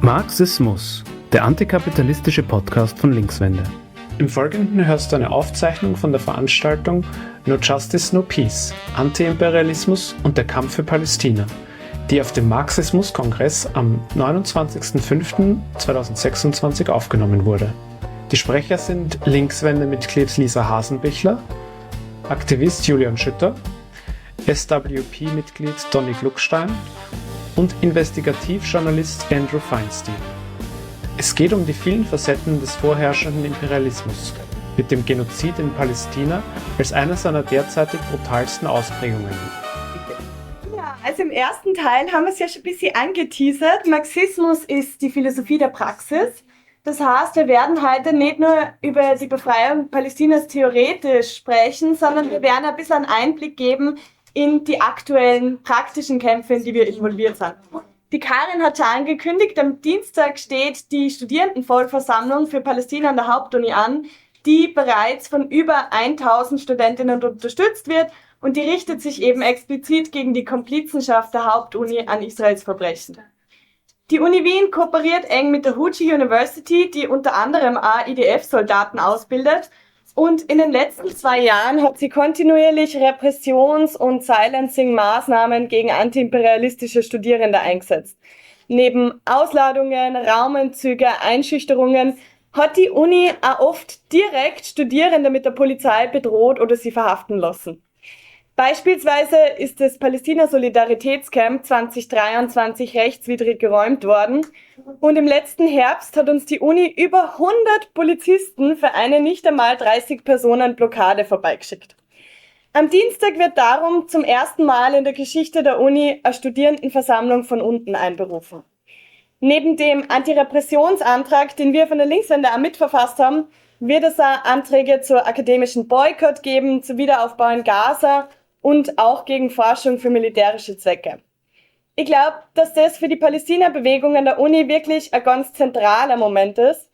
Marxismus, der antikapitalistische Podcast von Linkswende. Im Folgenden hörst du eine Aufzeichnung von der Veranstaltung No Justice, No Peace, Antiimperialismus und der Kampf für Palästina, die auf dem Muss Kongress am 29.05.2026 aufgenommen wurde. Die Sprecher sind Linkswende-Mitglied Lisa Hasenbichler, Aktivist Julian Schütter, SWP-Mitglied Donny Gluckstein und Investigativjournalist Feinstein. Es geht um die vielen Facetten des vorherrschenden Imperialismus, mit dem Genozid in Palästina als einer seiner derzeitig brutalsten Ausprägungen. Ja, also im ersten Teil haben wir es ja schon ein bisschen angeteasert. Marxismus ist die Philosophie der Praxis. Das heißt, wir werden heute nicht nur über die Befreiung Palästinas theoretisch sprechen, sondern wir werden ein bisschen einen Einblick geben in die aktuellen praktischen Kämpfe, in die wir involviert sind. Die Karin hat schon angekündigt, am Dienstag steht die Studierendenvollversammlung für Palästina an der Hauptuni an, die bereits von über 1000 Studentinnen unterstützt wird und die richtet sich eben explizit gegen die Komplizenschaft der Hauptuni an Israels Verbrechen. Die Uni Wien kooperiert eng mit der Huji University, die unter anderem auch IDF-Soldaten ausbildet. Und in den letzten 2 Jahren hat sie kontinuierlich Repressions- und Silencing-Maßnahmen gegen antiimperialistische Studierende eingesetzt. Neben Ausladungen, Raumentzüge, Einschüchterungen hat die Uni auch oft direkt Studierende mit der Polizei bedroht oder sie verhaften lassen. Beispielsweise ist das Palästina-Solidaritätscamp 2023 rechtswidrig geräumt worden und im letzten Herbst hat uns die Uni über 100 Polizisten für eine nicht einmal 30 Personen Blockade vorbeigeschickt. Am Dienstag wird darum zum ersten Mal in der Geschichte der Uni eine Studierendenversammlung von unten einberufen. Neben dem Antirepressionsantrag, den wir von der Linkswende auch mitverfasst haben, wird es auch Anträge zur akademischen Boykott geben, zum Wiederaufbau in Gaza und auch gegen Forschung für militärische Zwecke. Ich glaube, dass das für die Palästina-Bewegung an der Uni wirklich ein ganz zentraler Moment ist.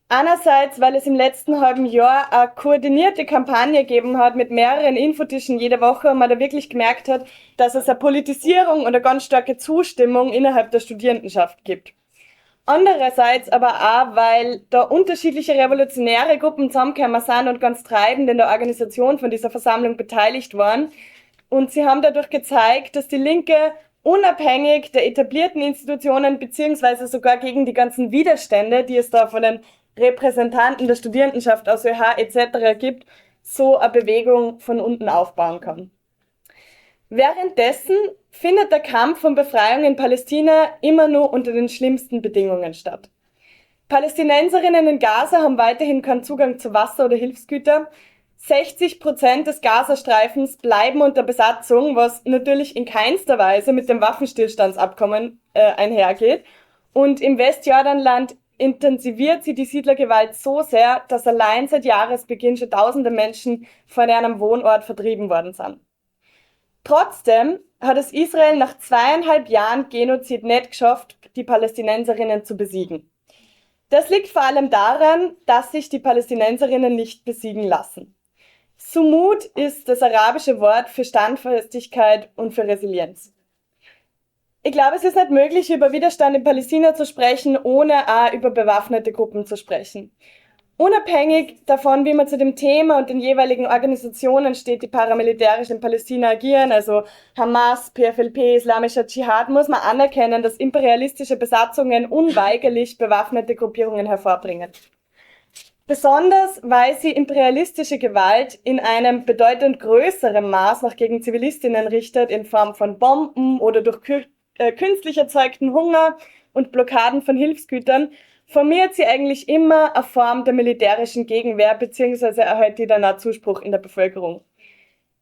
Einerseits, weil es im letzten halben Jahr eine koordinierte Kampagne gegeben hat mit mehreren Infotischen jede Woche und man da wirklich gemerkt hat, dass es eine Politisierung und eine ganz starke Zustimmung innerhalb der Studierendenschaft gibt. Andererseits aber auch, weil da unterschiedliche revolutionäre Gruppen zusammengekommen sind und ganz treibend in der Organisation von dieser Versammlung beteiligt waren. Und sie haben dadurch gezeigt, dass die Linke unabhängig der etablierten Institutionen beziehungsweise sogar gegen die ganzen Widerstände, die es da von den Repräsentanten der Studierendenschaft aus ÖH etc. gibt, so eine Bewegung von unten aufbauen kann. Währenddessen findet der Kampf um Befreiung in Palästina immer nur unter den schlimmsten Bedingungen statt. Palästinenserinnen in Gaza haben weiterhin keinen Zugang zu Wasser oder Hilfsgütern. 60% des Gazastreifens bleiben unter Besatzung, was natürlich in keinster Weise mit dem Waffenstillstandsabkommen einhergeht. Und im Westjordanland intensiviert sie die Siedlergewalt so sehr, dass allein seit Jahresbeginn schon tausende Menschen von ihrem Wohnort vertrieben worden sind. Trotzdem hat es Israel nach 2,5 Jahren Genozid nicht geschafft, die Palästinenserinnen zu besiegen. Das liegt vor allem daran, dass sich die Palästinenserinnen nicht besiegen lassen. Sumud ist das arabische Wort für Standfestigkeit und für Resilienz. Ich glaube, es ist nicht möglich, über Widerstand in Palästina zu sprechen, ohne auch über bewaffnete Gruppen zu sprechen. Unabhängig davon, wie man zu dem Thema und den jeweiligen Organisationen steht, die paramilitärisch in Palästina agieren, also Hamas, PFLP, Islamischer Dschihad, muss man anerkennen, dass imperialistische Besatzungen unweigerlich bewaffnete Gruppierungen hervorbringen. Besonders, weil sie imperialistische Gewalt in einem bedeutend größeren Maß noch gegen Zivilistinnen richtet, in Form von Bomben oder durch künstlich erzeugten Hunger und Blockaden von Hilfsgütern, formiert sie eigentlich immer eine Form der militärischen Gegenwehr bzw. erhält die dann auch Zuspruch in der Bevölkerung.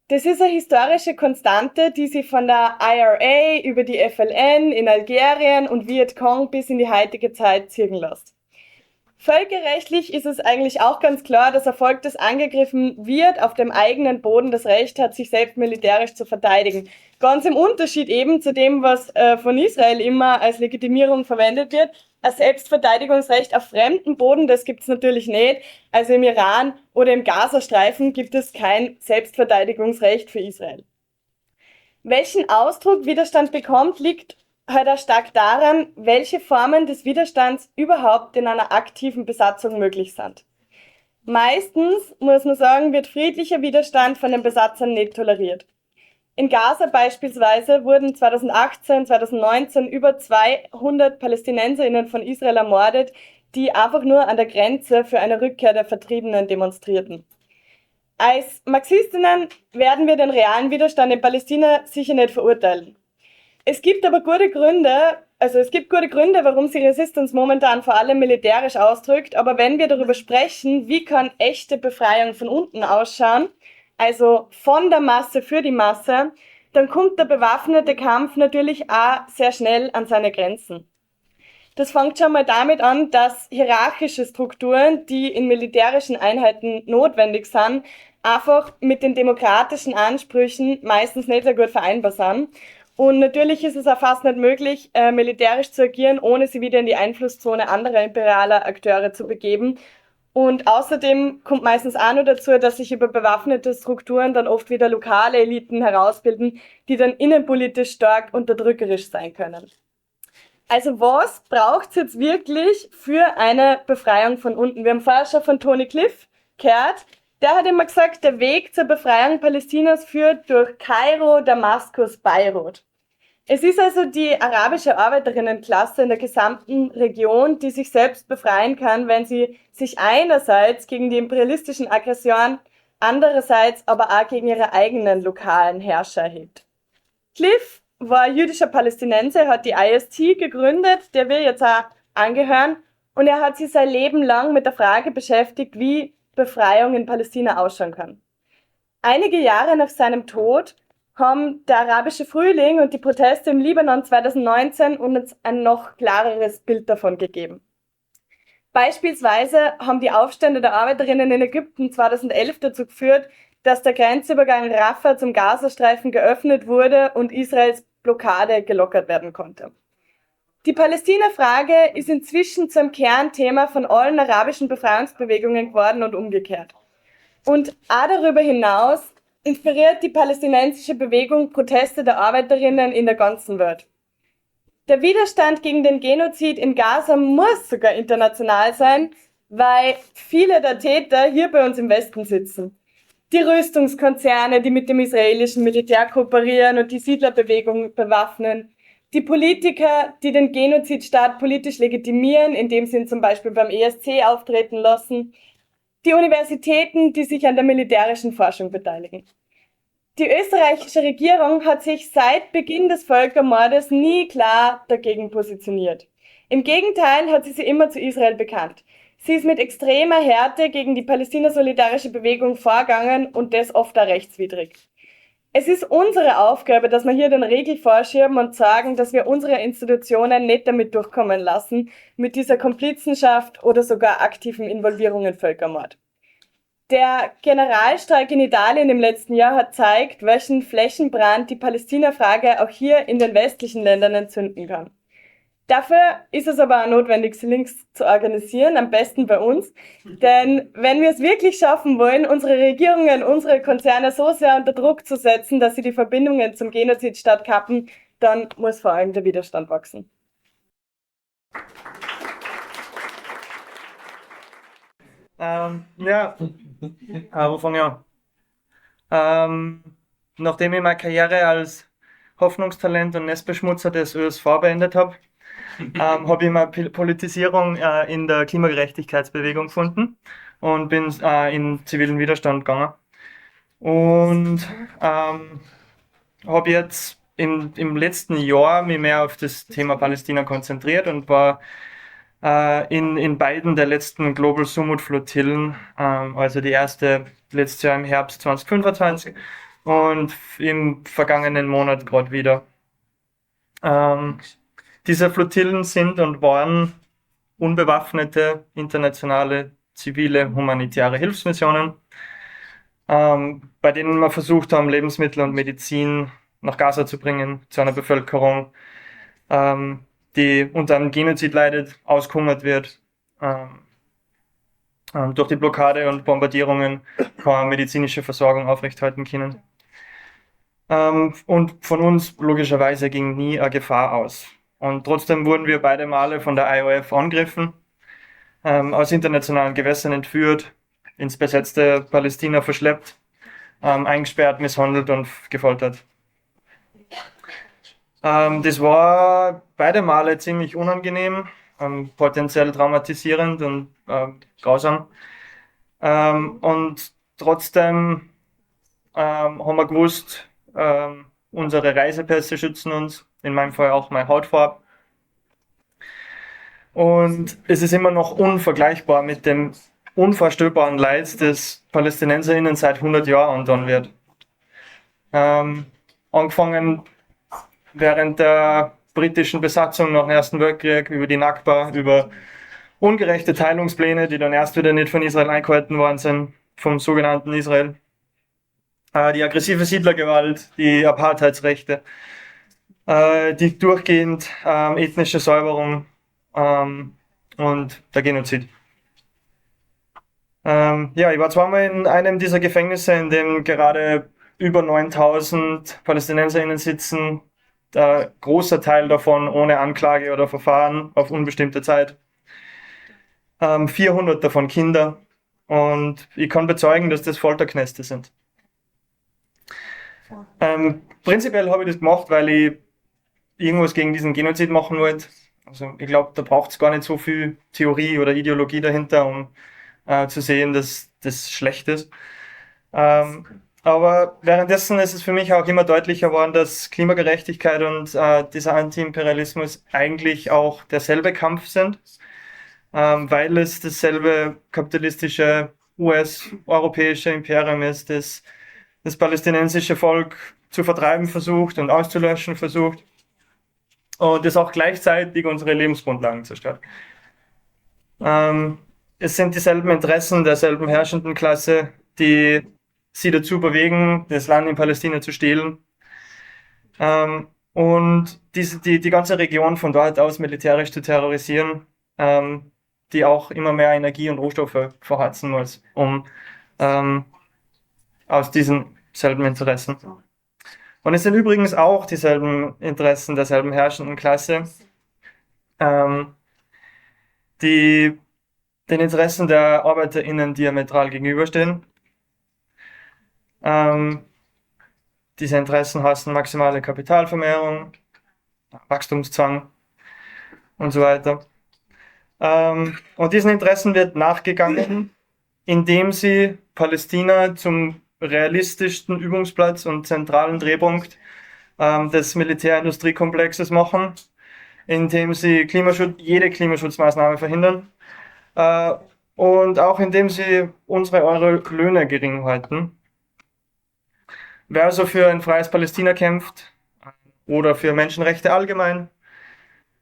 Das ist eine historische Konstante, die sie von der IRA über die FLN in Algerien und Vietcong bis in die heutige Zeit ziehen lässt. Völkerrechtlich ist es eigentlich auch ganz klar, dass ein Volk, das angegriffen wird, auf dem eigenen Boden das Recht hat, sich selbst militärisch zu verteidigen. Ganz im Unterschied eben zu dem, was von Israel immer als Legitimierung verwendet wird. Ein Selbstverteidigungsrecht auf fremdem Boden, das gibt's natürlich nicht. Also im Iran oder im Gazastreifen gibt es kein Selbstverteidigungsrecht für Israel. Welchen Ausdruck Widerstand bekommt, liegt halt auch stark daran, welche Formen des Widerstands überhaupt in einer aktiven Besatzung möglich sind. Meistens, muss man sagen, wird friedlicher Widerstand von den Besatzern nicht toleriert. In Gaza beispielsweise wurden 2018, 2019 über 200 PalästinenserInnen von Israel ermordet, die einfach nur an der Grenze für eine Rückkehr der Vertriebenen demonstrierten. Als Marxistinnen werden wir den realen Widerstand in Palästina sicher nicht verurteilen. Es gibt gute Gründe, warum sich Resistance momentan vor allem militärisch ausdrückt, aber wenn wir darüber sprechen, wie kann echte Befreiung von unten ausschauen, also von der Masse für die Masse, dann kommt der bewaffnete Kampf natürlich auch sehr schnell an seine Grenzen. Das fängt schon mal damit an, dass hierarchische Strukturen, die in militärischen Einheiten notwendig sind, einfach mit den demokratischen Ansprüchen meistens nicht sehr gut vereinbar sind. Und natürlich ist es auch fast nicht möglich, militärisch zu agieren, ohne sie wieder in die Einflusszone anderer imperialer Akteure zu begeben. Und außerdem kommt meistens auch noch dazu, dass sich über bewaffnete Strukturen dann oft wieder lokale Eliten herausbilden, die dann innenpolitisch stark unterdrückerisch sein können. Also was braucht es jetzt wirklich für eine Befreiung von unten? Wir haben vorher schon von Tony Cliff gehört. Der hat immer gesagt, der Weg zur Befreiung Palästinas führt durch Kairo, Damaskus, Beirut. Es ist also die arabische Arbeiterinnenklasse in der gesamten Region, die sich selbst befreien kann, wenn sie sich einerseits gegen die imperialistischen Aggressionen, andererseits aber auch gegen ihre eigenen lokalen Herrscher erhebt. Cliff war jüdischer Palästinenser, hat die IST gegründet, der wir jetzt auch angehören, und er hat sich sein Leben lang mit der Frage beschäftigt, wie Befreiung in Palästina ausschauen kann. Einige Jahre nach seinem Tod haben der arabische Frühling und die Proteste im Libanon 2019 uns ein noch klareres Bild davon gegeben. Beispielsweise haben die Aufstände der Arbeiterinnen in Ägypten 2011 dazu geführt, dass der Grenzübergang Rafah zum Gazastreifen geöffnet wurde und Israels Blockade gelockert werden konnte. Die Palästina-Frage ist inzwischen zum Kernthema von allen arabischen Befreiungsbewegungen geworden und umgekehrt. Und auch darüber hinaus inspiriert die palästinensische Bewegung Proteste der Arbeiterinnen in der ganzen Welt. Der Widerstand gegen den Genozid in Gaza muss sogar international sein, weil viele der Täter hier bei uns im Westen sitzen. Die Rüstungskonzerne, die mit dem israelischen Militär kooperieren und die Siedlerbewegung bewaffnen. Die Politiker, die den Genozidstaat politisch legitimieren, indem sie ihn zum Beispiel beim ESC auftreten lassen. Die Universitäten, die sich an der militärischen Forschung beteiligen. Die österreichische Regierung hat sich seit Beginn des Völkermordes nie klar dagegen positioniert. Im Gegenteil hat sie sich immer zu Israel bekannt. Sie ist mit extremer Härte gegen die Palästina-solidarische Bewegung vorgegangen und das oft auch rechtswidrig. Es ist unsere Aufgabe, dass wir hier den Riegel vorschieben und sagen, dass wir unsere Institutionen nicht damit durchkommen lassen, mit dieser Komplizenschaft oder sogar aktiven Involvierung in Völkermord. Der Generalstreik in Italien im letzten Jahr hat gezeigt, welchen Flächenbrand die Palästina-Frage auch hier in den westlichen Ländern entzünden kann. Dafür ist es aber auch notwendig, Links zu organisieren, am besten bei uns. Denn wenn wir es wirklich schaffen wollen, unsere Regierungen, unsere Konzerne so sehr unter Druck zu setzen, dass sie die Verbindungen zum Genozidstaat kappen, dann muss vor allem der Widerstand wachsen. Wo fange ich an? Nachdem ich meine Karriere als Hoffnungstalent und Nestbeschmutzer des ÖSV beendet habe, habe ich meine Politisierung in der Klimagerechtigkeitsbewegung gefunden und bin in zivilen Widerstand gegangen. Und habe jetzt im letzten Jahr mich mehr auf das Thema Palästina konzentriert und war in beiden der letzten Global Sumud Flottillen, also die erste letztes Jahr im Herbst 2025 und im vergangenen Monat gerade wieder. Diese Flottillen sind und waren unbewaffnete internationale zivile humanitäre Hilfsmissionen, bei denen wir versucht haben, Lebensmittel und Medizin nach Gaza zu bringen, zu einer Bevölkerung, die unter einem Genozid leidet, ausgehungert wird, durch die Blockade und Bombardierungen keine medizinische Versorgung aufrechthalten können. Und von uns logischerweise ging nie eine Gefahr aus. Und trotzdem wurden wir beide Male von der IOF angegriffen, aus internationalen Gewässern entführt, ins besetzte Palästina verschleppt, eingesperrt, misshandelt und gefoltert. Das war beide Male ziemlich unangenehm, potenziell traumatisierend und grausam. Und trotzdem haben wir gewusst, unsere Reisepässe schützen uns, in meinem Fall auch meine Hautfarbe. Und es ist immer noch unvergleichbar mit dem unvorstellbaren Leid, das PalästinenserInnen seit 100 Jahren andauern wird. Angefangen während der britischen Besatzung nach dem Ersten Weltkrieg, über die Nakba, über ungerechte Teilungspläne, die dann erst wieder nicht von Israel eingehalten worden sind, vom sogenannten Israel. Die aggressive Siedlergewalt, die Apartheidsrechte, die durchgehend ethnische Säuberung und der Genozid. Ja, ich war zweimal in einem dieser Gefängnisse, in dem gerade über 9000 PalästinenserInnen sitzen, der großer Teil davon ohne Anklage oder Verfahren auf unbestimmte Zeit. 400 davon Kinder. Und ich kann bezeugen, dass das Folterknäste sind. Prinzipiell habe ich das gemacht, weil ich irgendwas gegen diesen Genozid machen wollte. Also ich glaube, da braucht es gar nicht so viel Theorie oder Ideologie dahinter, um zu sehen, dass das schlecht ist. Aber währenddessen ist es für mich auch immer deutlicher geworden, dass Klimagerechtigkeit und dieser Antiimperialismus eigentlich auch derselbe Kampf sind, weil es dasselbe kapitalistische US-europäische Imperium ist, das das palästinensische Volk zu vertreiben versucht und auszulöschen versucht und das auch gleichzeitig unsere Lebensgrundlagen zerstört. Es sind dieselben Interessen derselben herrschenden Klasse, die sie dazu bewegen, das Land in Palästina zu stehlen. Und die ganze Region von dort aus militärisch zu terrorisieren, die auch immer mehr Energie und Rohstoffe verheizen muss, um aus diesen selben Interessen. Und es sind übrigens auch dieselben Interessen derselben herrschenden Klasse, die den Interessen der ArbeiterInnen diametral gegenüberstehen. Diese Interessen heißen maximale Kapitalvermehrung, Wachstumszwang und so weiter. Und diesen Interessen wird nachgegangen, indem sie Palästina zum realistischsten Übungsplatz und zentralen Drehpunkt des Militärindustriekomplexes machen, indem sie jede Klimaschutzmaßnahme verhindern und auch indem sie eure Löhne gering halten. Wer also für ein freies Palästina kämpft oder für Menschenrechte allgemein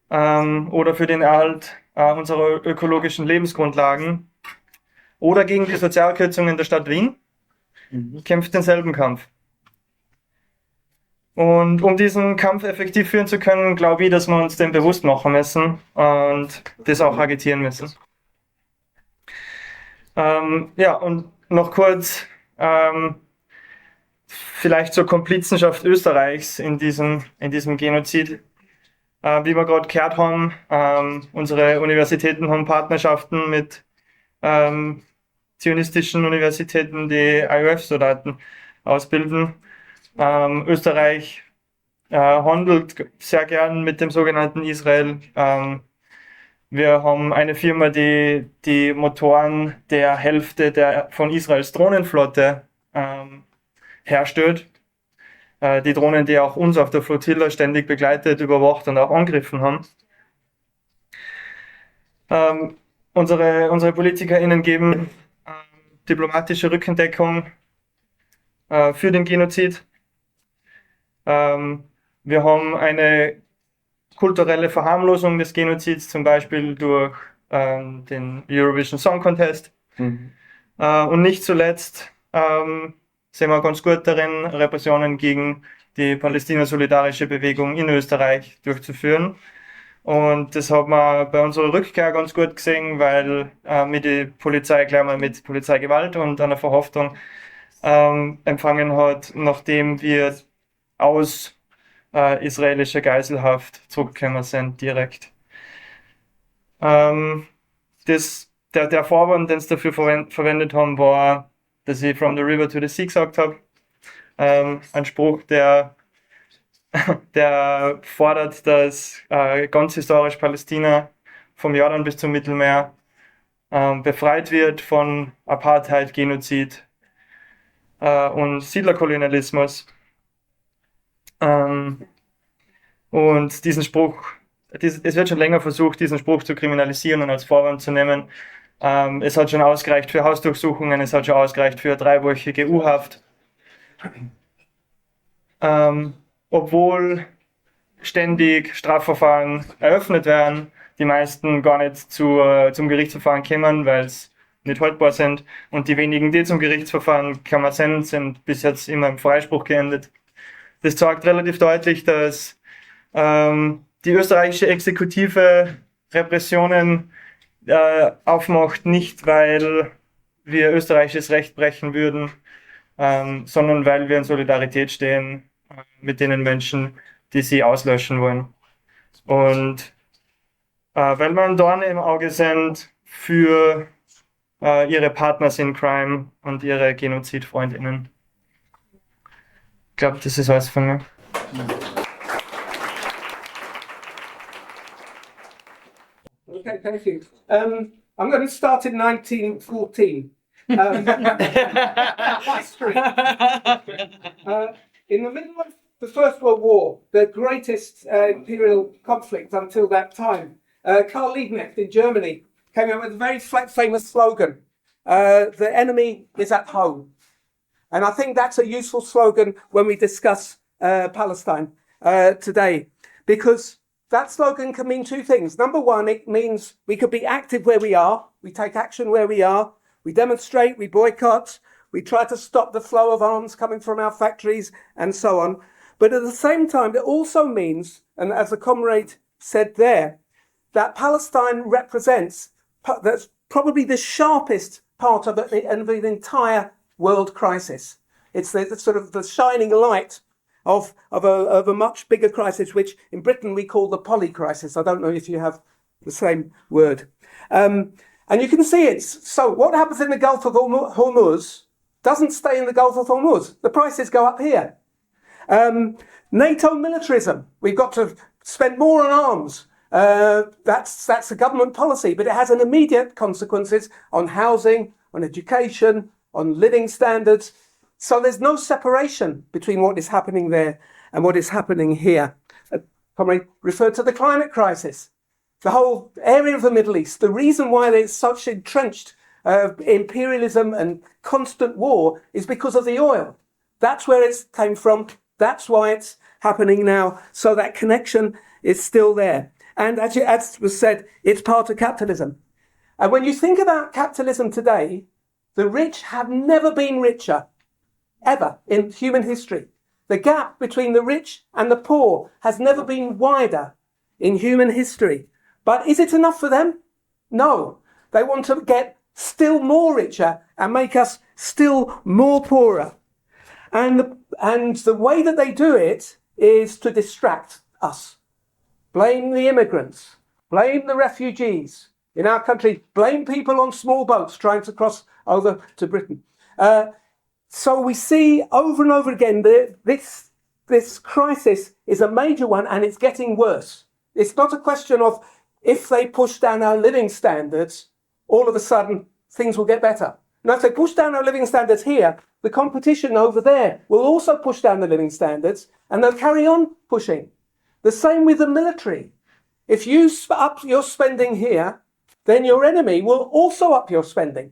oder für den Erhalt unserer ökologischen Lebensgrundlagen oder gegen die Sozialkürzungen der Stadt Wien, kämpft denselben Kampf. Und um diesen Kampf effektiv führen zu können, glaube ich, dass wir uns den bewusst machen müssen und das auch agitieren müssen. Ja, und noch kurz vielleicht zur Komplizenschaft Österreichs in diesem Genozid. Wie wir gerade gehört haben, unsere Universitäten haben Partnerschaften mit zionistischen Universitäten, die IOF-Soldaten ausbilden. Österreich handelt sehr gern mit dem sogenannten Israel. Wir haben eine Firma, die die Motoren der Hälfte von Israels Drohnenflotte herstellt. Die Drohnen, die auch uns auf der Flotilla ständig begleitet, überwacht und auch angegriffen haben. Unsere PolitikerInnen geben diplomatische Rückendeckung für den Genozid. Wir haben eine kulturelle Verharmlosung des Genozids, zum Beispiel durch den Eurovision Song Contest. Und nicht zuletzt sind wir ganz gut darin, Repressionen gegen die Palästina-solidarische Bewegung in Österreich durchzuführen. Und das hat man bei unserer Rückkehr ganz gut gesehen, weil mir die Polizei gleich mal mit Polizeigewalt und einer Verhaftung empfangen hat, nachdem wir aus israelische Geiselhaft zurückgekommen sind, direkt. Der Vorwand, den sie dafür verwendet haben, war, dass ich From the River to the Sea gesagt habe. Ein Spruch, der fordert, dass ganz historisch Palästina vom Jordan bis zum Mittelmeer befreit wird von Apartheid, Genozid und Siedlerkolonialismus. Und diesen Spruch, es wird schon länger versucht, diesen Spruch zu kriminalisieren und als Vorwand zu nehmen. Es hat schon ausgereicht für Hausdurchsuchungen, es hat schon ausgereicht für 3-wöchige U-Haft. Obwohl ständig Strafverfahren eröffnet werden, die meisten gar nicht zum Gerichtsverfahren kommen, weil es nicht haltbar sind. Und die wenigen, die zum Gerichtsverfahren gekommen sind bis jetzt immer im Freispruch geendet. Das zeigt relativ deutlich, dass die österreichische Exekutive Repressionen aufmacht, nicht weil wir österreichisches Recht brechen würden, sondern weil wir in Solidarität stehen mit den Menschen, die sie auslöschen wollen. Und weil wir ein Dorn im Auge sind für ihre Partners in Crime und ihre Genozidfreundinnen. Ich glaube, das ist alles von mir. Okay, thank you. I'm going to start in 1914. History. In the middle of the First World War, the greatest imperial conflict until that time, Karl Liebknecht in Germany came up with a very famous slogan, the enemy is at home. And I think that's a useful slogan when we discuss Palestine today, because that slogan can mean two things. Number one, it means we could be active where we are. We take action where we are. We demonstrate, we boycott, we try to stop the flow of arms coming from our factories and so on. But at the same time, it also means, and as a comrade said there, that Palestine represents, that's probably the sharpest part of an entire world crisis. It's the sort of the shining light of a much bigger crisis, which in Britain we call the poly crisis. I don't know if you have the same word. And you can see it. So what happens in the Gulf of Hormuz doesn't stay in the Gulf of Hormuz. The prices go up here. NATO militarism. We've got to spend more on arms. That's a government policy, but it has an immediate consequences on housing, on education, on living standards. So there's no separation between what is happening there and what is happening here. Comrade referred to the climate crisis. The whole area of the Middle East, the reason why there's such entrenched imperialism and constant war is because of the oil. That's where it came from. That's why it's happening now. So that connection is still there. And as was said, it's part of capitalism. And when you think about capitalism today, the rich have never been richer, ever, in human history. The gap between the rich and the poor has never been wider in human history. But is it enough for them? No. They want to get still more richer and make us still more poorer. And the way that they do it is to distract us. Blame the immigrants. Blame the refugees. In our country, blame people on small boats trying to cross over to Britain. So we see over and over again this crisis is a major one, and it's getting worse. It's not a question of if they push down our living standards, all of a sudden things will get better. Now, if they push down our living standards here, the competition over there will also push down the living standards, and they'll carry on pushing. The same with the military. If you up your spending here, then your enemy will also up their spending.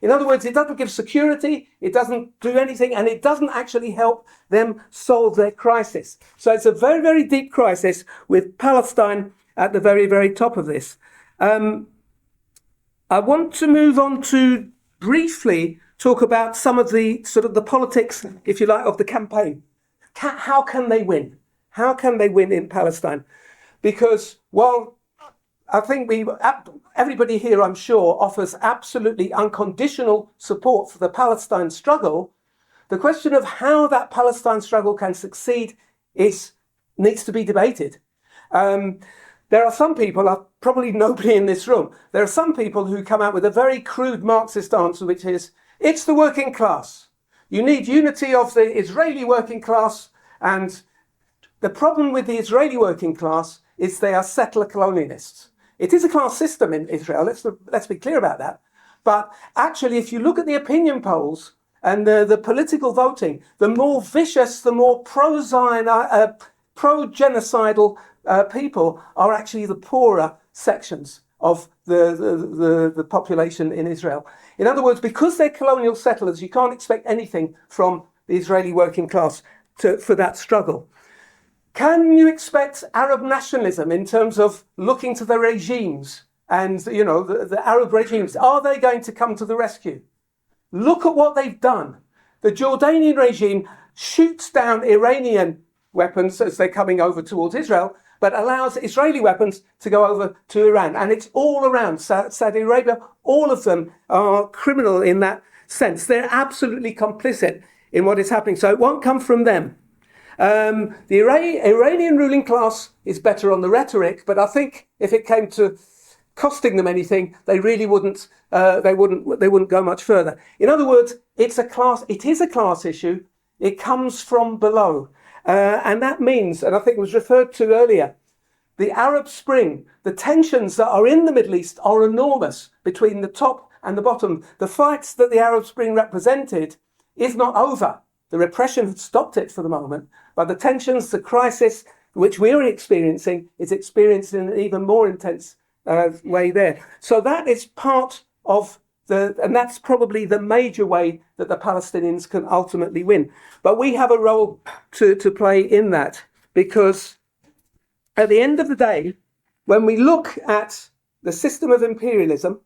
In other words, it doesn't give security, it doesn't do anything, and it doesn't actually help them solve their crisis. So it's a very, very deep crisis with Palestine at the very, very top of this. I want to move on to briefly talk about some of the sort of the politics, if you like, of the campaign. How can they win? How can they win in Palestine? Because while I think everybody here, I'm sure, offers absolutely unconditional support for the Palestine struggle, the question of how that Palestine struggle can succeed needs to be debated. There are some people, probably nobody in this room, there are some people who come out with a very crude Marxist answer, which is, it's the working class. You need unity of the Israeli working class, and the problem with the Israeli working class is they are settler colonialists. It is a class system in Israel, let's be clear about that. But actually, if you look at the opinion polls and the political voting, the more vicious, the more pro-Zion, pro-genocidal people are actually the poorer sections of the population in Israel. In other words, because they're colonial settlers, you can't expect anything from the Israeli working class for that struggle. Can you expect Arab nationalism in terms of looking to the regimes and, the Arab regimes? Are they going to come to the rescue? Look at what they've done. The Jordanian regime shoots down Iranian weapons as they're coming over towards Israel, but allows Israeli weapons to go over to Iran. And it's all around Saudi Arabia. All of them are criminal in that sense. They're absolutely complicit in what is happening. So it won't come from them. The Iranian ruling class is better on the rhetoric, but I think if it came to costing them anything, they really wouldn't. They wouldn't go much further. In other words, it is a class issue. It comes from below. And that means, and I think it was referred to earlier, the Arab Spring, the tensions that are in the Middle East are enormous between the top and the bottom. The fights that the Arab Spring represented is not over. The repression had stopped it for the moment, but the tensions, the crisis which we're experiencing is experienced in an even more intense way there. So that is part of and that's probably the major way that the Palestinians can ultimately win. But we have a role to play in that, because at the end of the day, when we look at the system of imperialism,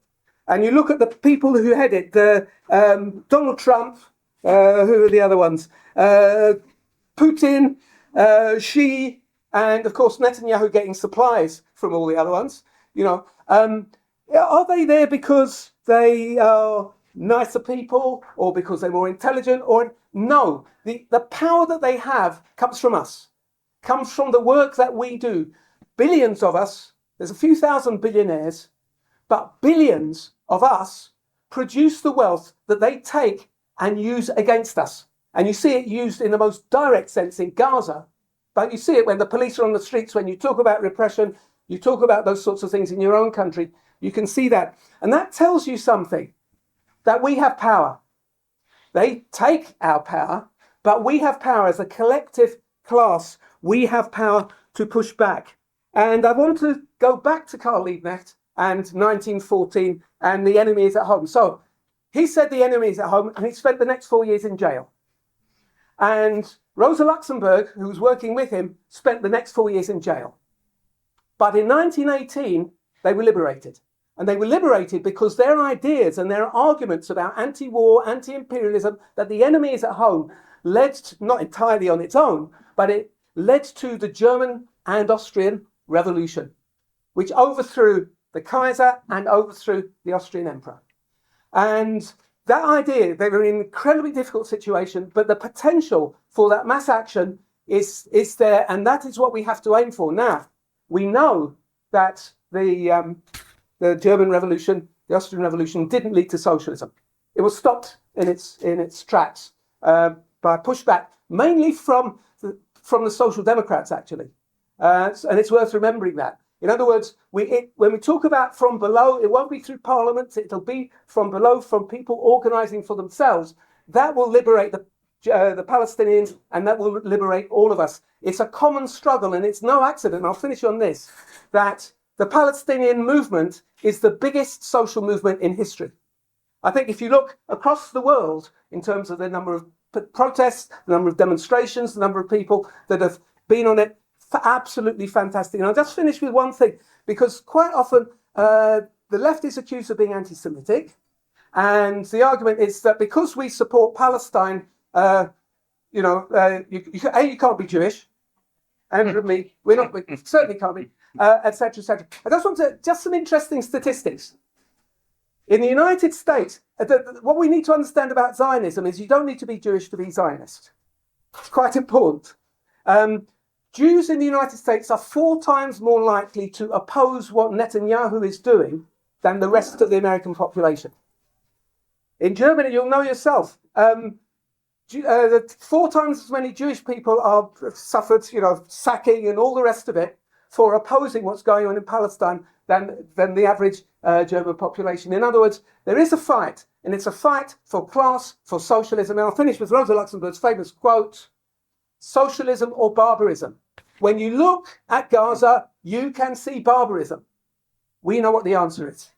and you look at the people who head it, Donald Trump, who are the other ones, Putin, Xi, and of course Netanyahu getting supplies from all the other ones, are they there because they are nicer people or because they're more intelligent? Or no, the power that they have comes from us, comes from the work that we do. Billions of us, there's a few thousand billionaires, but billions of us produce the wealth that they take and use against us. And you see it used in the most direct sense in Gaza, but you see it when the police are on the streets, when you talk about repression, you talk about those sorts of things in your own country. You can see that. And that tells you something, that we have power. They take our power, but we have power as a collective class. We have power to push back. And I want to go back to Karl Liebknecht and 1914 and the enemy is at home. So he said the enemy is at home, and he spent the next 4 years in jail. And Rosa Luxemburg, who was working with him, spent the next 4 years in jail. But in 1918, they were liberated. And they were liberated because their ideas and their arguments about anti-war, anti-imperialism, that the enemy is at home, led to, not entirely on its own, but it led to the German and Austrian Revolution, which overthrew the Kaiser and overthrew the Austrian Emperor. And that idea, they were in an incredibly difficult situation, but the potential for that mass action is there, and that is what we have to aim for. Now, we know that the German Revolution, the Austrian Revolution, didn't lead to socialism. It was stopped in its tracks by pushback, mainly from the Social Democrats, actually. And it's worth remembering that. In other words, when we talk about from below, it won't be through parliaments, it'll be from below, from people organising for themselves. That will liberate the Palestinians, and that will liberate all of us. It's a common struggle, and it's no accident, I'll finish on this, that the Palestinian movement is the biggest social movement in history. I think if you look across the world in terms of the number of protests, the number of demonstrations, the number of people that have been on it, absolutely fantastic. And I'll just finish with one thing, because quite often the left is accused of being anti-Semitic, and the argument is that because we support Palestine, you can't be Jewish, and we certainly can't be, etc., etc. I just want just some interesting statistics. In the United States, what we need to understand about Zionism is you don't need to be Jewish to be Zionist. It's quite important. Jews in the United States are 4 times more likely to oppose what Netanyahu is doing than the rest of the American population. In Germany, you'll know yourself, 4 times as many Jewish people are suffered, sacking and all the rest of it for opposing what's going on in Palestine than the average German population. In other words, there is a fight, and it's a fight for class, for socialism. And I'll finish with Rosa Luxemburg's famous quote, socialism or barbarism. When you look at Gaza, you can see barbarism. We know what the answer is.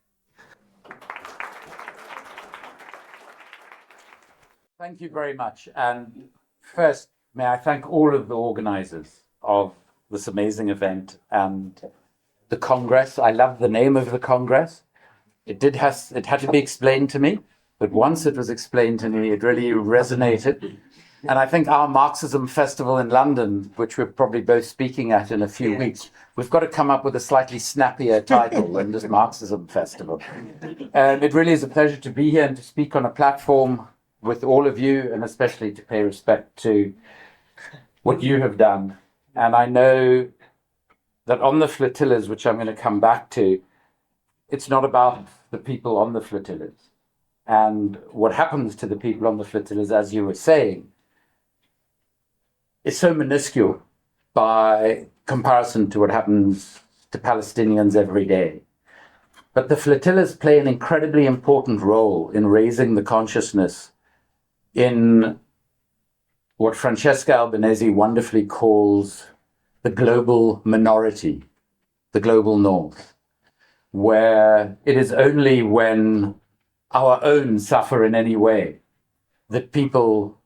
Thank you very much. And first, may I thank all of the organizers of this amazing event and the Congress. I love the name of the Congress. It had to be explained to me, but once it was explained to me, it really resonated. And I think our Marxism Festival in London, which we're probably both speaking at in a few weeks, we've got to come up with a slightly snappier title than this Marxism Festival. It really is a pleasure to be here and to speak on a platform with all of you, and especially to pay respect to what you have done. And I know that on the flotillas, which I'm going to come back to, it's not about the people on the flotillas. And what happens to the people on the flotillas, as you were saying, is so minuscule by comparison to what happens to Palestinians every day. But the flotillas play an incredibly important role in raising the consciousness in what Francesca Albanese wonderfully calls the global minority, the global north, where it is only when our own suffer in any way that people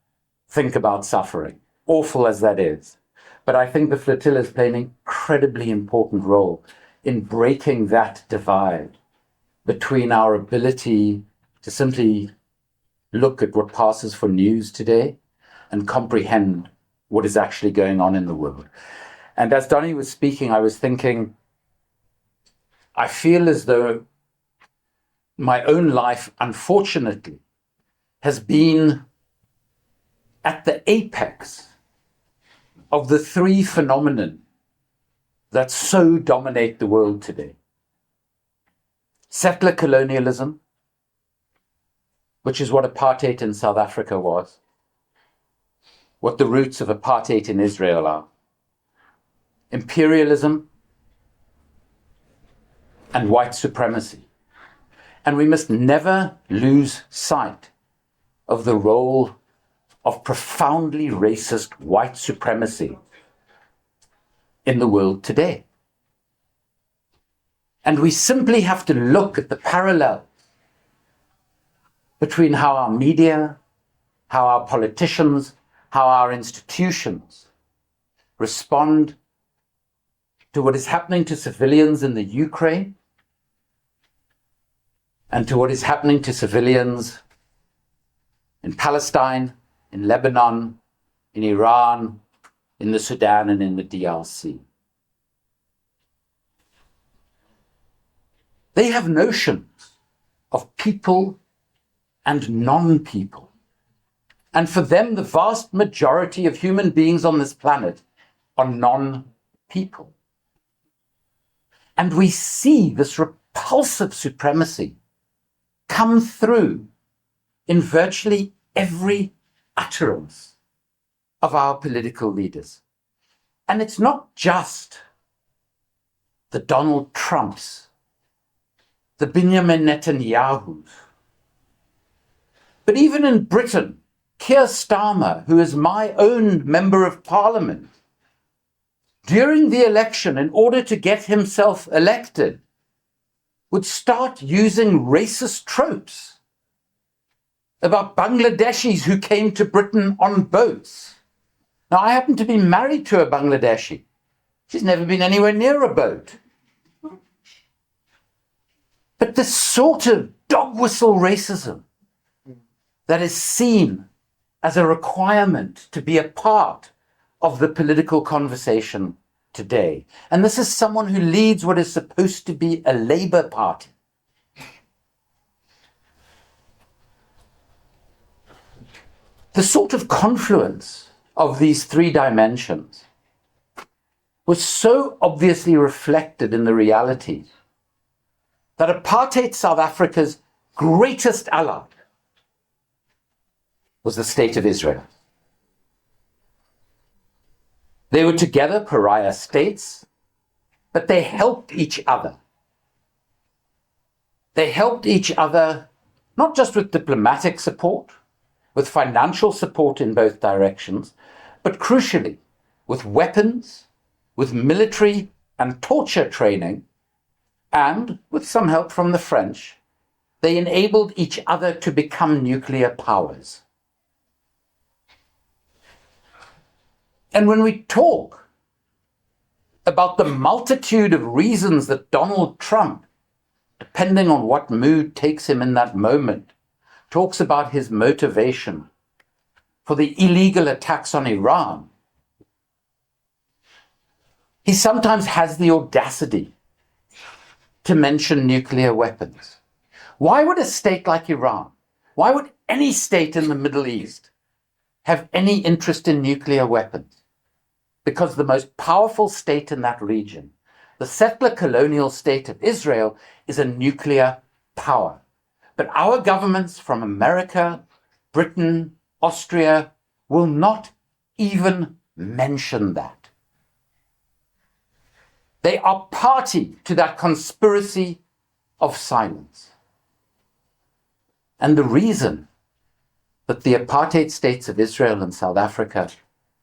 think about suffering, awful as that is. But I think the flotillas play an incredibly important role in breaking that divide between our ability to simply look at what passes for news today and comprehend what is actually going on in the world. And as Donny was speaking, I was thinking, I feel as though my own life, unfortunately, has been at the apex of the 3 phenomena that so dominate the world today. Settler colonialism, which is what apartheid in South Africa was, what the roots of apartheid in Israel are. Imperialism and white supremacy. And we must never lose sight of the role of profoundly racist white supremacy in the world today. And we simply have to look at the parallel between how our media, how our politicians, how our institutions respond to what is happening to civilians in the Ukraine and to what is happening to civilians in Palestine, in Lebanon, in Iran, in the Sudan, and in the DRC. They have notions of people and non-people. And for them, the vast majority of human beings on this planet are non-people. And we see this repulsive supremacy come through in virtually every utterance of our political leaders. And it's not just the Donald Trumps, the Benjamin Netanyahus, but even in Britain, Keir Starmer, who is my own member of parliament, during the election, in order to get himself elected, would start using racist tropes about Bangladeshis who came to Britain on boats. Now, I happen to be married to a Bangladeshi. She's never been anywhere near a boat. But this sort of dog whistle racism that is seen as a requirement to be a part of the political conversation today. And this is someone who leads what is supposed to be a Labour Party. The sort of confluence of these 3 dimensions was so obviously reflected in the reality that apartheid South Africa's greatest ally was the State of Israel. They were together pariah states, but they helped each other. They helped each other not just with diplomatic support, with financial support in both directions, but crucially with weapons, with military and torture training, and with some help from the French, they enabled each other to become nuclear powers. And when we talk about the multitude of reasons that Donald Trump, depending on what mood takes him in that moment, talks about his motivation for the illegal attacks on Iran, he sometimes has the audacity to mention nuclear weapons. Why would a state like Iran, why would any state in the Middle East have any interest in nuclear weapons? Because the most powerful state in that region, the settler colonial state of Israel, is a nuclear power. But our governments from America, Britain, Austria will not even mention that. They are party to that conspiracy of silence. And the reason that the apartheid states of Israel and South Africa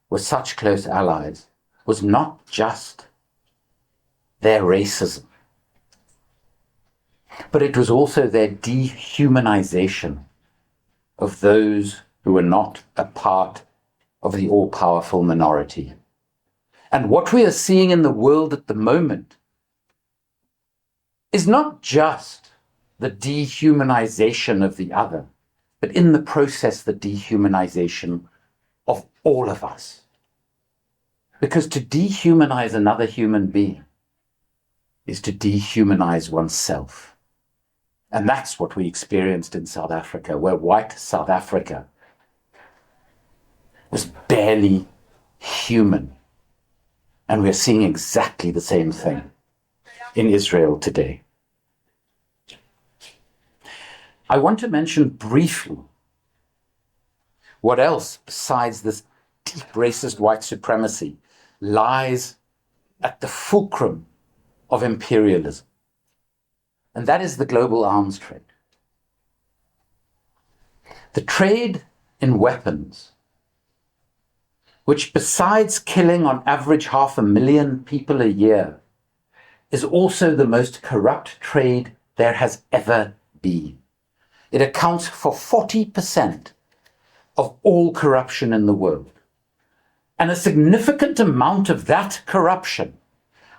were such close allies was not just their racism, but it was also their dehumanization of those who were not a part of the all-powerful minority. And what we are seeing in the world at the moment is not just the dehumanization of the other, but in the process, the dehumanization of all of us. Because to dehumanize another human being is to dehumanize oneself. And that's what we experienced in South Africa, where white South Africa was barely human. And we're seeing exactly the same thing in Israel today. I want to mention briefly what else, besides this deep racist white supremacy, lies at the fulcrum of imperialism. And that is the global arms trade. The trade in weapons, which besides killing on average 500,000 people a year, is also the most corrupt trade there has ever been. It accounts for 40% of all corruption in the world. And a significant amount of that corruption,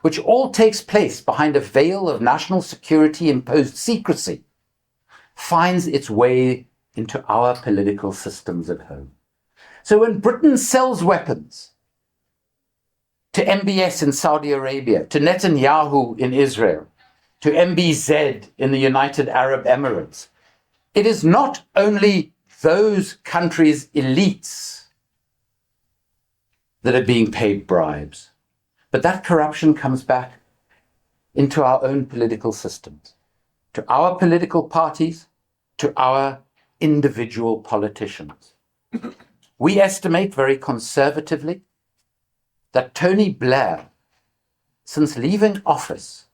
which all takes place behind a veil of national security imposed secrecy, finds its way into our political systems at home. So when Britain sells weapons to MBS in Saudi Arabia, to Netanyahu in Israel, to MBZ in the United Arab Emirates, it is not only those countries' elites that are being paid bribes, but that corruption comes back into our own political systems, to our political parties, to our individual politicians. We estimate very conservatively that Tony Blair, since leaving office,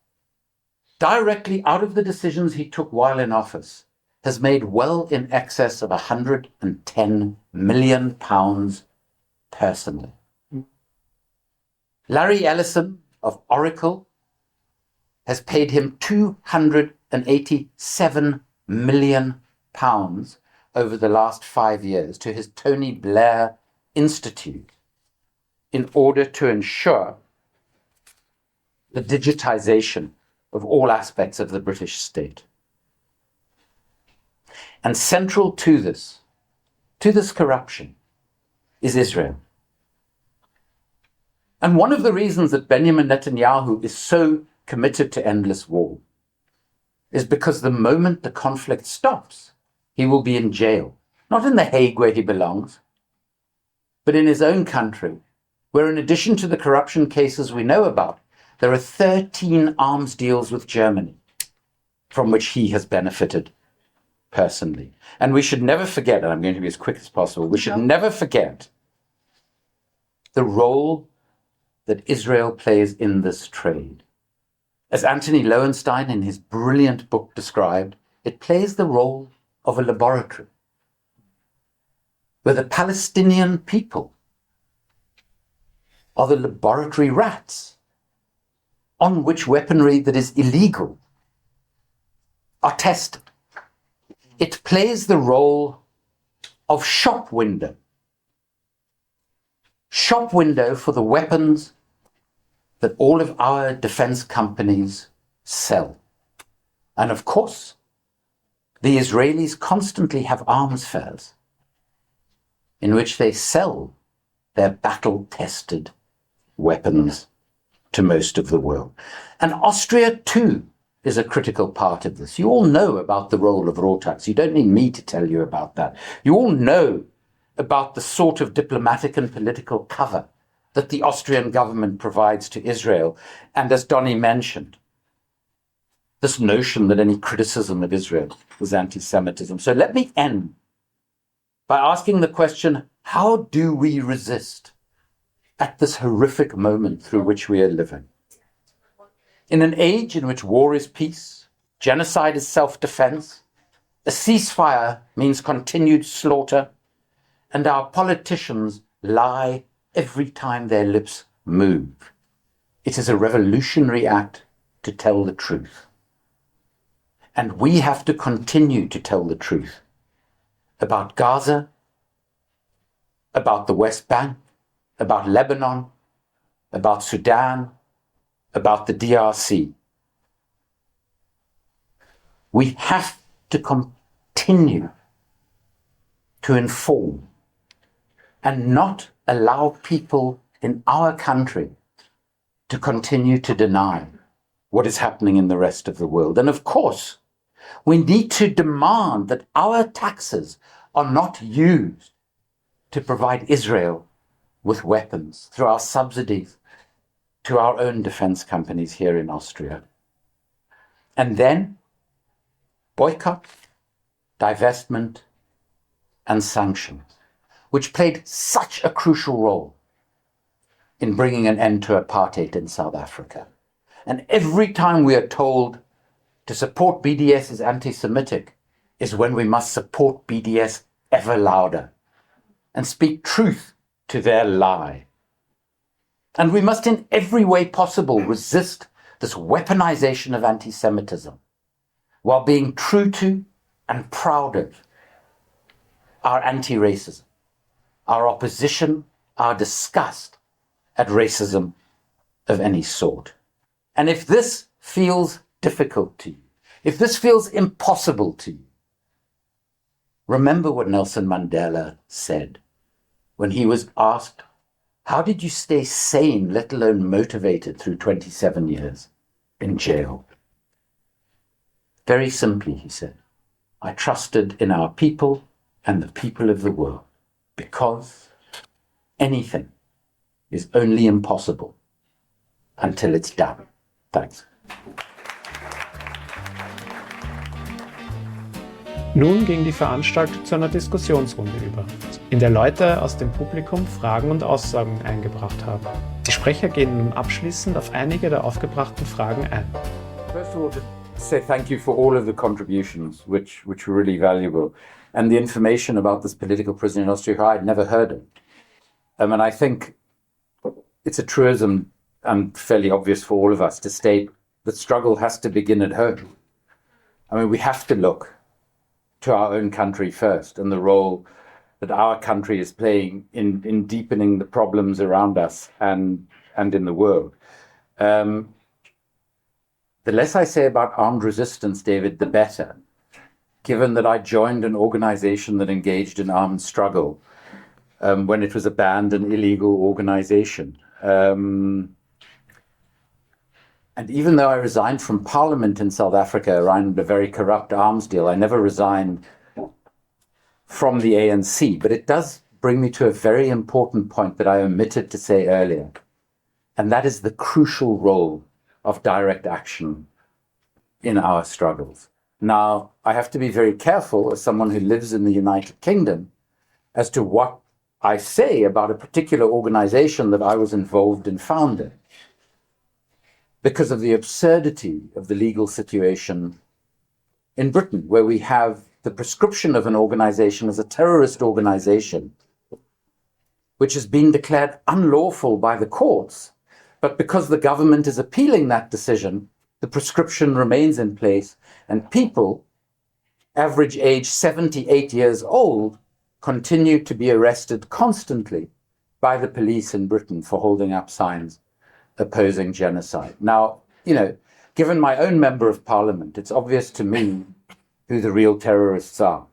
directly out of the decisions he took while in office, has made well in excess of £110 million personally. Larry Ellison of Oracle has paid him £287 million over the last 5 years to his Tony Blair Institute in order to ensure the digitization of all aspects of the British state. And central to this corruption, is Israel. And one of the reasons that Benjamin Netanyahu is so committed to endless war is because the moment the conflict stops, he will be in jail, not in The Hague where he belongs, but in his own country, where in addition to the corruption cases we know about, there are 13 arms deals with Germany from which he has benefited personally. And we should never forget, and I'm going to be as quick as possible, we should never forget the role that Israel plays in this trade. As Anthony Lowenstein in his brilliant book described, it plays the role of a laboratory where the Palestinian people are the laboratory rats on which weaponry that is illegal are tested. It plays the role of shop window for the weapons that all of our defense companies sell. And of course, the Israelis constantly have arms fairs in which they sell their battle-tested weapons to most of the world. And Austria, too, is a critical part of this. You all know about the role of Rotax. You don't need me to tell you about that. You all know about the sort of diplomatic and political cover that the Austrian government provides to Israel. And as Donny mentioned, this notion that any criticism of Israel was anti-Semitism. So let me end by asking the question, how do we resist at this horrific moment through which we are living? In an age in which war is peace, genocide is self-defense, a ceasefire means continued slaughter, and our politicians lie every time their lips move. It is a revolutionary act to tell the truth. And we have to continue to tell the truth about Gaza, about the West Bank, about Lebanon, about Sudan, about the DRC. We have to continue to inform and not allow people in our country to continue to deny what is happening in the rest of the world. And of course, we need to demand that our taxes are not used to provide Israel with weapons through our subsidies to our own defense companies here in Austria. And then boycott, divestment, and sanctions, which played such a crucial role in bringing an end to apartheid in South Africa. And every time we are told to support BDS is anti-Semitic is when we must support BDS ever louder and speak truth to their lie. And we must in every way possible resist this weaponization of anti-Semitism while being true to and proud of our anti-racism, our opposition, our disgust at racism of any sort. And if this feels difficult to you, if this feels impossible to you, remember what Nelson Mandela said when he was asked, how did you stay sane, let alone motivated through 27 years in jail? Very simply, he said, I trusted in our people and the people of the world, because anything is only impossible until it's done. Thanks. Nun ging die Veranstaltung zu einer Diskussionsrunde über, in der Leute aus dem Publikum Fragen und Aussagen eingebracht haben. Die Sprecher gehen nun abschließend auf einige der aufgebrachten Fragen ein. First of all, to say thank you for all of the contributions, which were really valuable, and the information about this political prisoner in Austria who I'd never heard of. And I think it's a truism and fairly obvious for all of us to state that struggle has to begin at home. I mean, we have to look to our own country first and the role that our country is playing in deepening the problems around us and in the world. The less I say about armed resistance, David, the better, given that I joined an organization that engaged in armed struggle when it was a banned and illegal organization. And even though I resigned from parliament in South Africa around a very corrupt arms deal, I never resigned from the ANC. But it does bring me to a very important point that I omitted to say earlier, and that is the crucial role of direct action in our struggles. Now, I have to be very careful as someone who lives in the United Kingdom as to what I say about a particular organization that I was involved in founding, because of the absurdity of the legal situation in Britain, where we have the prescription of an organization as a terrorist organization, which has been declared unlawful by the courts. But because the government is appealing that decision, the prescription remains in place, and people, average age 78 years old, continue to be arrested constantly by the police in Britain for holding up signs opposing genocide. Now, given my own member of parliament, it's obvious to me who the real terrorists are.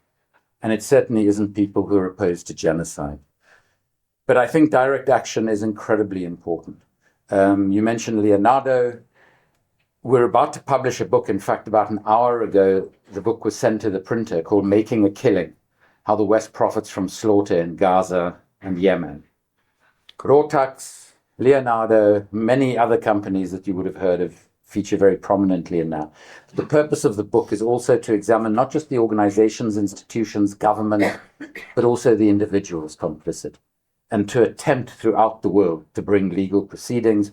And it certainly isn't people who are opposed to genocide. But I think direct action is incredibly important. You mentioned Leonardo. We're about to publish a book. In fact, about an hour ago, the book was sent to the printer, called Making a Killing: How the West Profits from Slaughter in Gaza and Yemen. Rotax, Leonardo, many other companies that you would have heard of feature very prominently in that. The purpose of the book is also to examine not just the organizations, institutions, government, but also the individuals complicit, and to attempt throughout the world to bring legal proceedings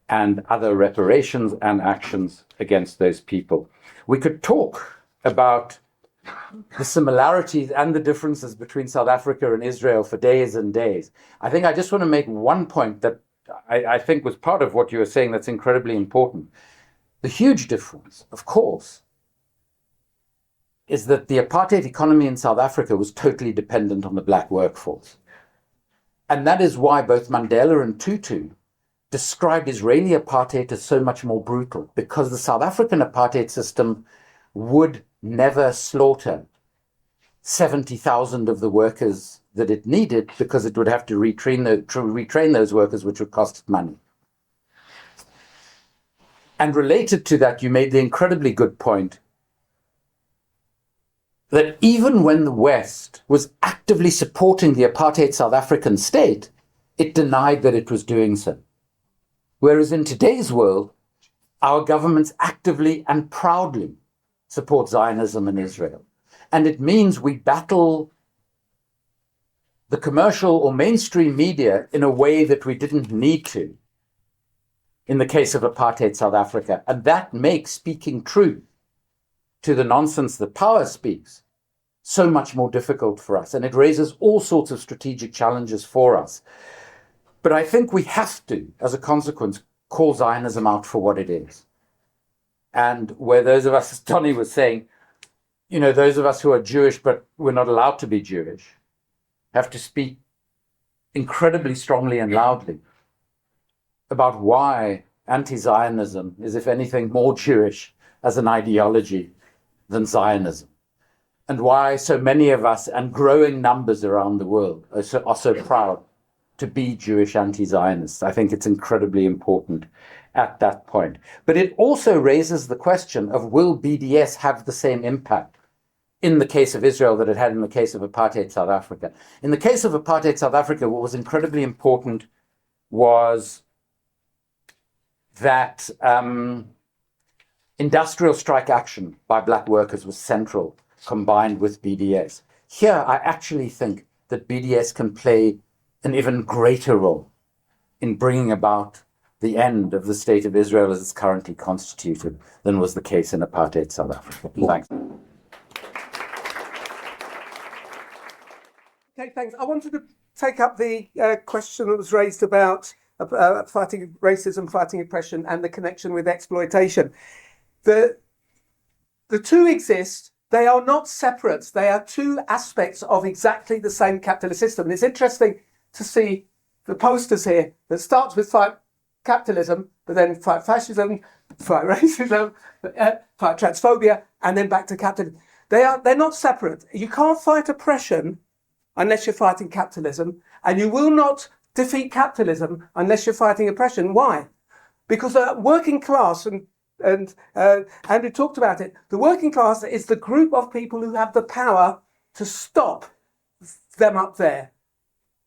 and other reparations and actions against those people. We could talk about the similarities and the differences between South Africa and Israel for days and days. I think I just want to make one point that I think was part of what you were saying that's incredibly important. The huge difference, of course, is that the apartheid economy in South Africa was totally dependent on the black workforce. And that is why both Mandela and Tutu described Israeli apartheid as so much more brutal, because the South African apartheid system would never slaughter 70,000 of the workers that it needed, because it would have to retrain those workers, which would cost money. And related to that, you made the incredibly good point that even when the West was actively supporting the apartheid South African state, it denied that it was doing so. Whereas in today's world, our governments actively and proudly support Zionism in Israel. And it means we battle the commercial or mainstream media in a way that we didn't need to in the case of apartheid South Africa. And that makes speaking truth to the nonsense that power speaks so much more difficult for us. And it raises all sorts of strategic challenges for us. But I think we have to, as a consequence, call Zionism out for what it is. And where those of us, as Donny was saying, those of us who are Jewish but we're not allowed to be Jewish, have to speak incredibly strongly and loudly about why anti-Zionism is, if anything, more Jewish as an ideology than Zionism, and why so many of us, and growing numbers around the world, are so proud to be Jewish anti-Zionists. I think it's incredibly important at that point. But it also raises the question of, will BDS have the same impact in the case of Israel that it had in the case of apartheid South Africa? In the case of apartheid South Africa, what was incredibly important was that industrial strike action by black workers was central, combined with BDS. Here, I actually think that BDS can play an even greater role in bringing about the end of the state of Israel as it's currently constituted than was the case in apartheid South Africa. Thanks. Okay, thanks. I wanted to take up the question that was raised about fighting racism, fighting oppression, and the connection with exploitation. The two exist. They are not separate. They are two aspects of exactly the same capitalist system. And it's interesting to see the posters here that starts with fight capitalism, but then fight fascism, fight racism, fight transphobia, and then back to capitalism. They're not separate. You can't fight oppression unless you're fighting capitalism, and you will not defeat capitalism unless you're fighting oppression. Why? Because the working class, and Andrew talked about it, the working class is the group of people who have the power to stop them up there.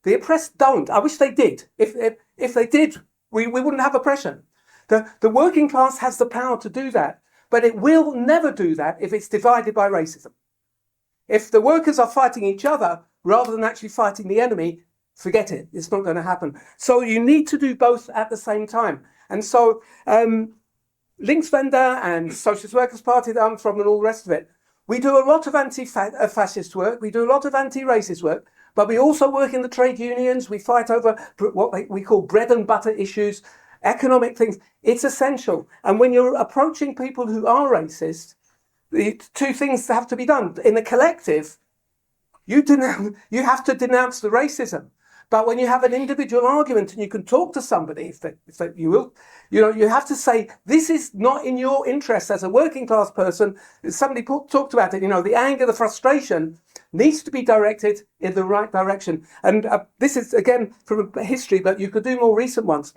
The oppressed don't. I wish they did. If they did, we wouldn't have oppression. The working class has the power to do that, but it will never do that if it's divided by racism. If the workers are fighting each other rather than actually fighting the enemy, forget it. It's not going to happen. So you need to do both at the same time. And so Linkswende and Socialist Workers' Party that I'm from and all the rest of it, we do a lot of anti-fascist work. We do a lot of anti-racist work. But we also work in the trade unions. We fight over what we call bread and butter issues, economic things. It's essential. And when you're approaching people who are racist, the two things have to be done. In a collective, you have to denounce the racism. But when you have an individual argument and you can talk to somebody, you have to say, this is not in your interest as a working class person. Somebody talked about it, the anger, the frustration needs to be directed in the right direction. And this is, again, from history, but you could do more recent ones.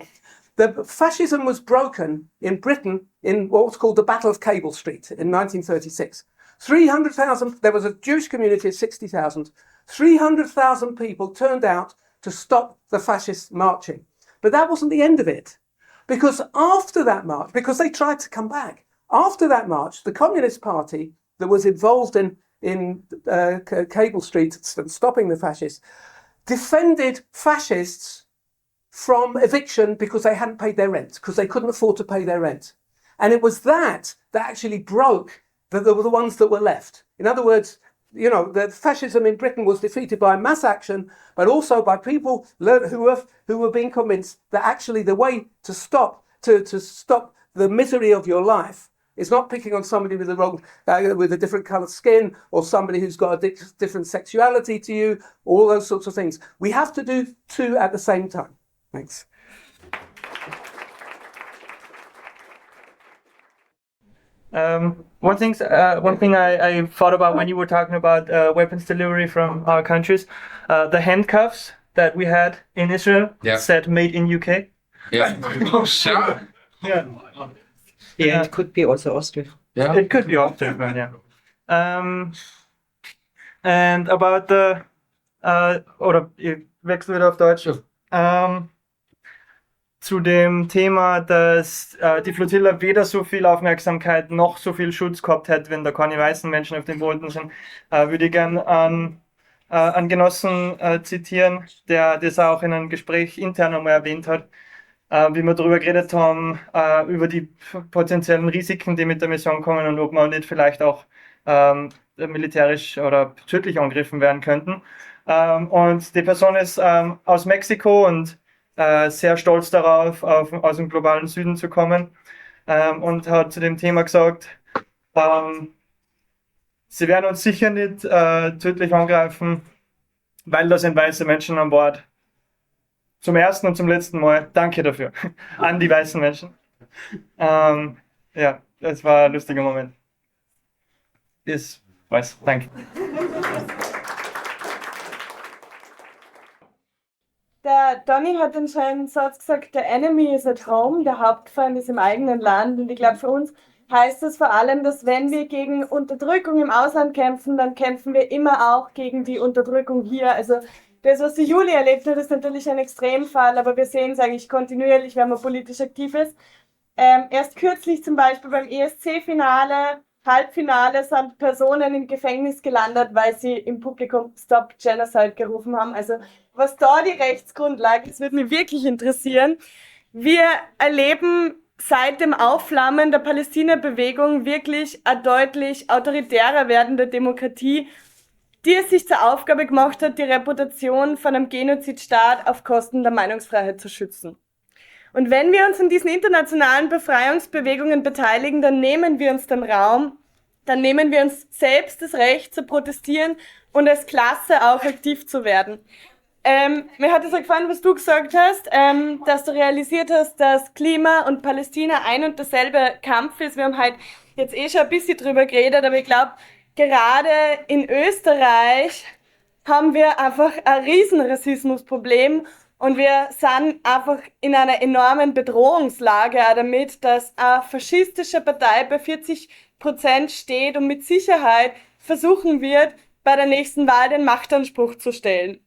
The fascism was broken in Britain in what was called the Battle of Cable Street in 1936. 300,000, there was a Jewish community of 60,000. 300,000 people turned out to stop the fascists marching. But that wasn't the end of it. Because after that march, because they tried to come back, after that march, the Communist Party that was involved in Cable Street, stopping the fascists, defended fascists from eviction because they hadn't paid their rent, because they couldn't afford to pay their rent. And it was that actually broke the ones that were left. In other words, the fascism in Britain was defeated by mass action, but also by people who were being convinced that actually the way to stop the misery of your life is not picking on somebody with with a different coloured skin, or somebody who's got a different sexuality to you, all those sorts of things. We have to do two at the same time. Thanks. One thing I thought about when you were talking about weapons delivery from our countries, the handcuffs that we had in Israel said "Made in UK." Yeah. Yeah. Yeah, it could be also Austria. Yeah. It could be Austria, yeah. And about oder ich wechsle wieder auf Deutsch. Zu dem Thema, dass die Flotilla weder so viel Aufmerksamkeit noch so viel Schutz gehabt hätte, wenn da keine weißen Menschen auf dem Boden sind, würde ich gerne einen Genossen zitieren, der das auch in einem Gespräch intern einmal erwähnt hat, wie wir darüber geredet haben, über die potenziellen Risiken, die mit der Mission kommen und ob wir nicht vielleicht auch militärisch oder tödlich angegriffen werden könnten. Und die Person ist aus Mexiko und sehr stolz darauf, aus dem globalen Süden zu kommen, und hat zu dem Thema gesagt, sie werden uns sicher nicht tödlich angreifen, weil da sind weiße Menschen an Bord. Zum ersten und zum letzten Mal. Danke dafür an die weißen Menschen. Ja, das war ein lustiger Moment. Danke. Der Donny hat den schönen Satz gesagt, the enemy is at home, der Hauptfeind ist im eigenen Land. Und ich glaube, für uns heißt das vor allem, dass wenn wir gegen Unterdrückung im Ausland kämpfen, dann kämpfen wir immer auch gegen die Unterdrückung hier. Also das, was die Julia erlebt hat, ist natürlich ein Extremfall, aber wir sehen es eigentlich kontinuierlich, wenn man politisch aktiv ist. Erst kürzlich zum Beispiel beim ESC-Finale, Halbfinale, sind Personen im Gefängnis gelandet, weil sie im Publikum Stop Genocide gerufen haben. Also was da die Rechtsgrundlage ist, würde mich wirklich interessieren. Wir erleben seit dem Aufflammen der Palästina-Bewegung wirklich eine deutlich autoritärer werdende Demokratie, die es sich zur Aufgabe gemacht hat, die Reputation von einem Genozidstaat auf Kosten der Meinungsfreiheit zu schützen. Und wenn wir uns an diesen internationalen Befreiungsbewegungen beteiligen, dann nehmen wir uns den Raum, dann nehmen wir uns selbst das Recht zu protestieren und als Klasse auch aktiv zu werden. Mir hat es auch gefallen, was du gesagt hast, dass du realisiert hast, dass Klima und Palästina ein und derselbe Kampf ist. Wir haben halt jetzt schon ein bisschen drüber geredet, aber ich glaube, gerade in Österreich haben wir einfach ein riesen Rassismusproblem und wir sind einfach in einer enormen Bedrohungslage auch damit, dass eine faschistische Partei bei 40% steht und mit Sicherheit versuchen wird, bei der nächsten Wahl den Machtanspruch zu stellen.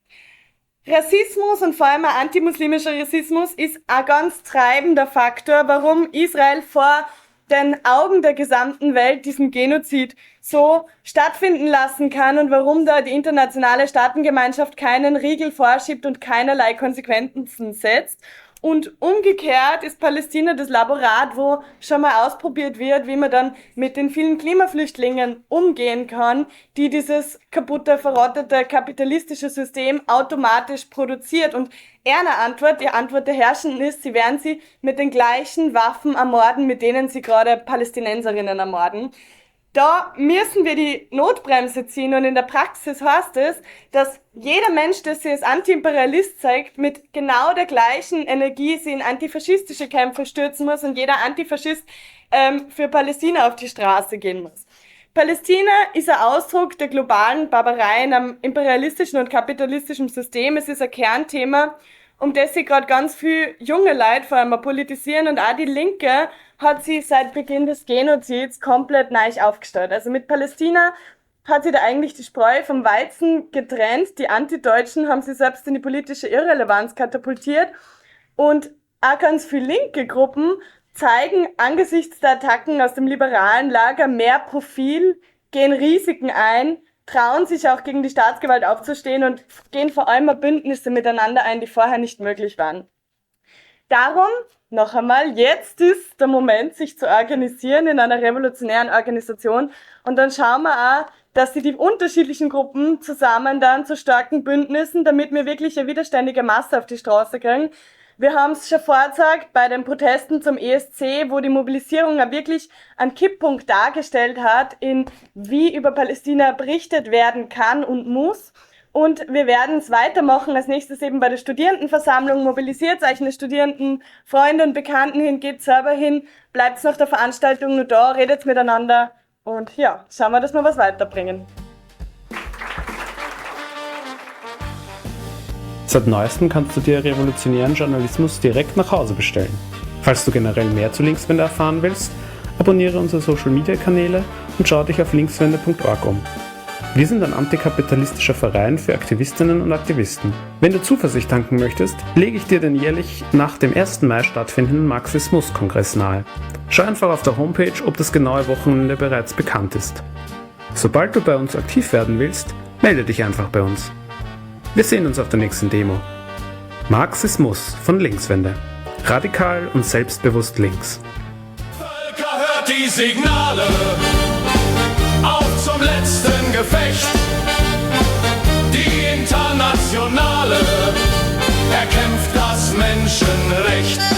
Rassismus und vor allem antimuslimischer Rassismus ist ein ganz treibender Faktor, warum Israel vor den Augen der gesamten Welt diesen Genozid so stattfinden lassen kann und warum da die internationale Staatengemeinschaft keinen Riegel vorschiebt und keinerlei Konsequenzen setzt. Und umgekehrt ist Palästina das Laborat, wo schon mal ausprobiert wird, wie man dann mit den vielen Klimaflüchtlingen umgehen kann, die dieses kaputte, verrottete kapitalistische System automatisch produziert. Und ihre Antwort, die Antwort der Herrschenden ist, sie werden sie mit den gleichen Waffen ermorden, mit denen sie gerade Palästinenserinnen ermorden. Da müssen wir die Notbremse ziehen und in der Praxis heißt es, dass jeder Mensch, der sich als Antiimperialist zeigt, mit genau der gleichen Energie sich in antifaschistische Kämpfe stürzen muss und jeder Antifaschist für Palästina auf die Straße gehen muss. Palästina ist ein Ausdruck der globalen Barbarei in einem imperialistischen und kapitalistischen System. Es ist ein Kernthema, um das sich gerade ganz viel junge Leute vor allem politisieren und auch die Linke hat sie seit Beginn des Genozids komplett neu aufgestellt. Also mit Palästina hat sie da eigentlich die Spreu vom Weizen getrennt. Die Antideutschen haben sie selbst in die politische Irrelevanz katapultiert und auch ganz viele linke Gruppen zeigen angesichts der Attacken aus dem liberalen Lager mehr Profil, gehen Risiken ein, trauen sich auch gegen die Staatsgewalt aufzustehen und gehen vor allem Bündnisse miteinander ein, die vorher nicht möglich waren. Darum, noch einmal, jetzt ist der Moment, sich zu organisieren in einer revolutionären Organisation und dann schauen wir auch, dass die unterschiedlichen Gruppen zusammen dann zu starken Bündnissen, damit wir wirklich eine widerständige Masse auf die Straße kriegen. Wir haben es schon vorgezeigt bei den Protesten zum ESC, wo die Mobilisierung ja wirklich einen Kipppunkt dargestellt hat, in wie über Palästina berichtet werden kann und muss. Und wir werden es weitermachen, als nächstes eben bei der Studierendenversammlung. Mobilisiert euch eine Studierenden, Freunde und Bekannten hin, geht selber hin, bleibt nach der Veranstaltung nur da, redet miteinander und ja, schauen wir, dass wir was weiterbringen. Seit neuestem kannst du dir revolutionären Journalismus direkt nach Hause bestellen. Falls du generell mehr zu Linkswende erfahren willst, abonniere unsere Social-Media-Kanäle und schau dich auf linkswende.org um. Wir sind ein antikapitalistischer Verein für Aktivistinnen und Aktivisten. Wenn du Zuversicht tanken möchtest, lege ich dir den jährlich nach dem 1. Mai stattfindenden Muss Kongress nahe. Schau einfach auf der Homepage, ob das genaue Wochenende bereits bekannt ist. Sobald du bei uns aktiv werden willst, melde dich einfach bei uns. Wir sehen uns auf der nächsten Demo. Muss von Linkswende. Radikal und selbstbewusst links. Völker, hört die Signale, auf zum letzten Gefecht. Die Internationale erkämpft das Menschenrecht.